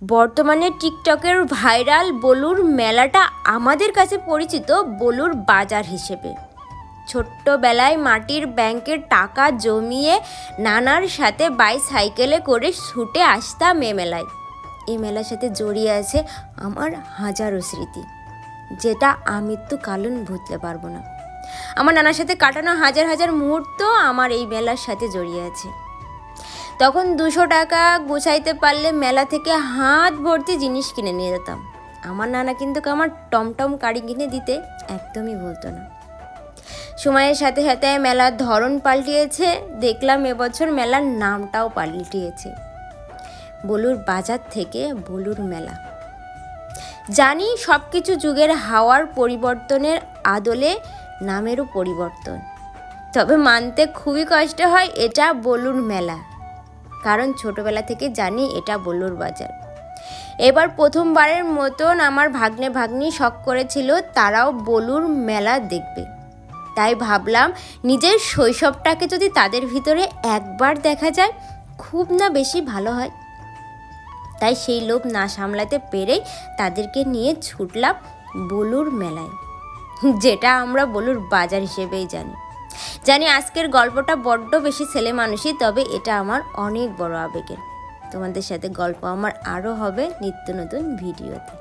বর্তমানে টিকটকের ভাইরাল বলুর মেলাটা আমাদের কাছে পরিচিত বলুর বাজার হিসেবে। ছোট্টবেলায় মাটির ব্যাংকের টাকা জমিয়ে নানার সাথে বাইসাইকেলে করে ছুটে আসতাম এ মেলায়। এই মেলার সাথে জড়িয়ে আছে আমার হাজারো স্মৃতি, যেটা আমৃত্যুকালীন ভুলতে পারবো না। আমার নানার সাথে কাটানো হাজার হাজার মুহূর্ত আমার এই মেলার সাথে জড়িয়ে আছে। তখন 200 টাকা গুছাইতে পারলে মেলা থেকে হাত ভর্তি জিনিস কিনে নিয়ে যেতাম। আমার নানা কিন্তু আমার টমটম গাড়ি কিনে দিতে একদমই ভুলতো না। সময়ের সাথে সাথে মেলার ধরন পাল্টিয়েছে, দেখলাম এবছর মেলার নামটাও পাল্টিয়েছে, বলুর বাজার থেকে বলুর মেলা। জানি সব কিছু যুগের হাওয়ার পরিবর্তনের আদলে নামেরও পরিবর্তন, তবে মানতে খুবই কষ্ট হয় এটা বলুর মেলা, কারণ ছোটবেলা থেকে জানি এটা বলুর বাজার। এবার প্রথমবারের মতন আমার ভাগ্নে ভাগ্নি শখ করেছিল তারাও বলুর মেলা দেখবে। তাই ভাবলাম নিজের শৈশবটাকে যদি তাদের ভিতরে একবার দেখা যায় খুব না বেশি ভালো হয়। তাই সেই লোভ না সামলাতে পেরেই তাদেরকে নিয়ে ছুটলাম বলুর মেলায়, যেটা আমরা বলুর বাজার হিসেবেই জানি আজকের গল্পটা বড্ড বেশি ছেলে মানুষই, তবে এটা আমার অনেক বড় আবেগের। তোমাদের সাথে গল্প আমার আরও হবে নিত্য নতুন ভিডিওতে।